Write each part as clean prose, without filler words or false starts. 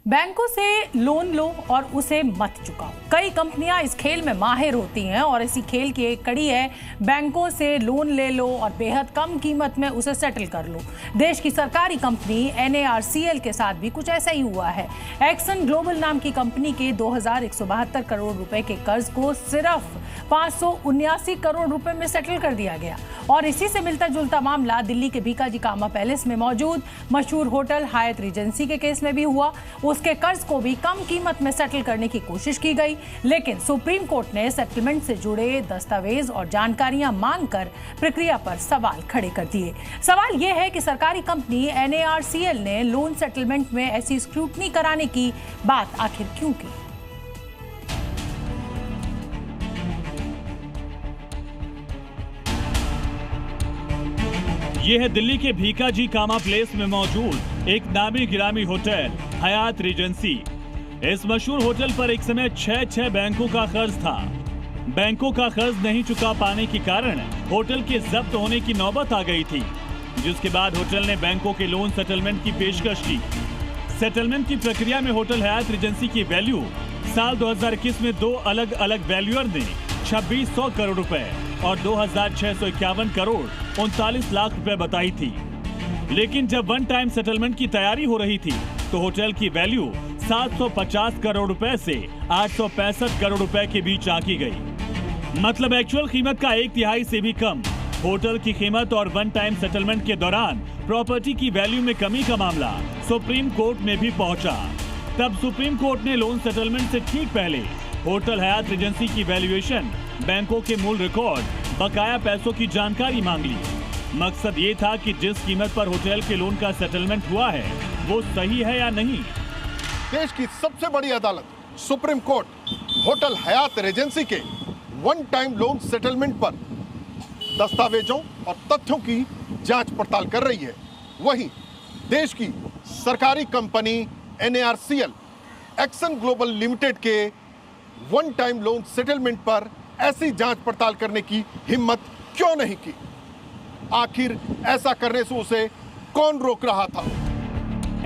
बैंकों से लोन लो और उसे मत चुकाओ। कई कंपनियां इस खेल में माहिर होती हैं और इसी खेल की एक कड़ी है बैंकों से लोन ले लो और बेहद कम कीमत में उसे सेटल कर लो। देश की सरकारी कंपनी NARCL के साथ भी कुछ ऐसा ही हुआ है। एक्सन ग्लोबल नाम की कंपनी के 2172 करोड़ रुपए के कर्ज को सिर्फ 579 करोड़ रुपए में सेटल कर दिया गया। और इसी से मिलता जुलता मामला दिल्ली के भीकाजी कामा पैलेस में मौजूद मशहूर होटल हायत रीजेंसी के केस में भी हुआ। उसके कर्ज को भी कम कीमत में सेटल करने की कोशिश की गई, लेकिन सुप्रीम कोर्ट ने सेटलमेंट से जुड़े दस्तावेज और जानकारियां मांगकर प्रक्रिया पर सवाल खड़े कर दिए। सवाल यह है कि सरकारी कंपनी NARCL ने लोन सेटलमेंट में ऐसी स्क्रूटनी कराने की बात आखिर क्यों की? यह है दिल्ली के भीकाजी कामा प्लेस में मौजूद एक नामी गिरामी होटल हयात रीजेंसी। इस मशहूर होटल पर एक समय 6 बैंकों का कर्ज था। बैंकों का कर्ज नहीं चुका पाने के कारण होटल के जब्त होने की नौबत आ गई थी, जिसके बाद होटल ने बैंकों के लोन सेटलमेंट की पेशकश की। सेटलमेंट की प्रक्रिया में होटल हयात रीजेंसी की वैल्यू साल 2021 में दो अलग अलग वैल्यूअर ने 2600 करोड़ रुपए और 2651 करोड़ 39 लाख रुपए बताई थी। लेकिन जब वन टाइम सेटलमेंट की तैयारी हो रही थी तो होटल की वैल्यू 750 करोड़ रुपए से 865 करोड़ रुपए के बीच आंकी गई। मतलब एक्चुअल कीमत का 1/3 से भी कम। होटल की कीमत और वन टाइम सेटलमेंट के दौरान प्रॉपर्टी की वैल्यू में कमी का मामला सुप्रीम कोर्ट में भी पहुंचा। तब सुप्रीम कोर्ट ने लोन सेटलमेंट से ठीक पहले होटल हयात रीजेंसी की वैल्यूएशन, बैंकों के मूल रिकॉर्ड, बकाया पैसों की जानकारी मांग ली। मकसद ये था कि जिस कीमत पर होटल के लोन का सेटलमेंट हुआ है वो सही है या नहीं। देश की सबसे बड़ी अदालत supreme court hotel Hyatt Regency के वन टाइम लोन सेटलमेंट पर दस्तावेजों और तथ्यों की जांच पड़ताल कर रही है। वहीं देश की सरकारी company NARCL action global limited के वन टाइम लोन सेटलमेंट पर ऐसी जांच पड़ताल करने की हिम्मत क्यों नहीं की? आखिर ऐसा करने से उसे कौन रोक रहा था?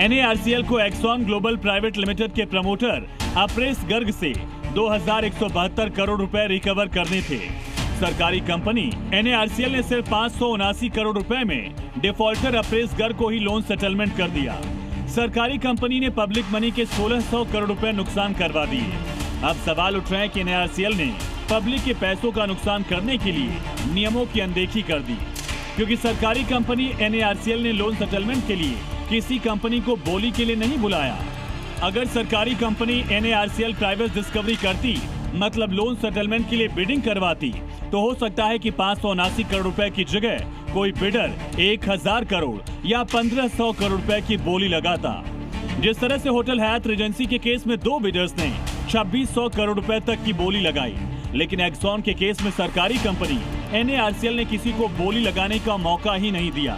NARCL को एक्सॉन ग्लोबल प्राइवेट लिमिटेड के प्रमोटर अप्रेस गर्ग से 2172 करोड़ रुपए रिकवर करने थे। सरकारी कंपनी NARCL ने सिर्फ 579 करोड़ रुपए में डिफॉल्टर अप्रेस गर्ग को ही लोन सेटलमेंट कर दिया। सरकारी कंपनी ने पब्लिक मनी के 1600 करोड़ रुपए नुकसान करवा दिए। अब सवाल उठ रहे हैं कि NARCL ने पब्लिक के पैसों का नुकसान करने के लिए नियमों की अनदेखी कर दी, क्योंकि सरकारी कंपनी NARCL ने लोन सेटलमेंट के लिए किसी कंपनी को बोली के लिए नहीं बुलाया। अगर सरकारी कंपनी NARCL प्राइवेट डिस्कवरी करती, मतलब लोन सेटलमेंट के लिए बिडिंग करवाती, तो हो सकता है कि 579 करोड़ रुपए की जगह कोई बिडर 1000 करोड़ या 1500 करोड़ रुपए की बोली लगाता। जिस तरह से होटल हयात रीजेंसी के केस में 2 बिडर्स ने 2600 करोड़ रुपए तक की बोली लगाई, लेकिन एक्सॉन के केस में सरकारी कंपनी NARCL ने किसी को बोली लगाने का मौका ही नहीं दिया।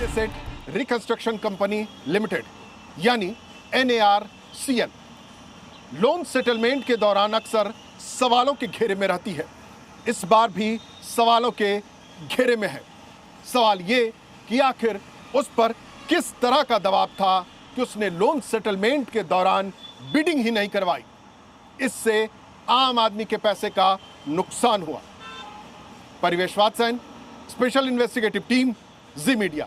एसेट रिकंस्ट्रक्शन कंपनी लिमिटेड यानी NARCL लोन सेटलमेंट के दौरान अक्सर सवालों के घेरे में रहती है। इस बार भी सवालों के घेरे में है। सवाल ये कि आखिर उस पर किस तरह का दबाव था कि उसने लोन सेटलमेंट के दौरान बिडिंग ही नहीं करवाई। इससे आम आदमी के पैसे का नुकसान हुआ। परिवेश वात्सयन, स्पेशल इन्वेस्टिगेटिव टीम, जी मीडिया।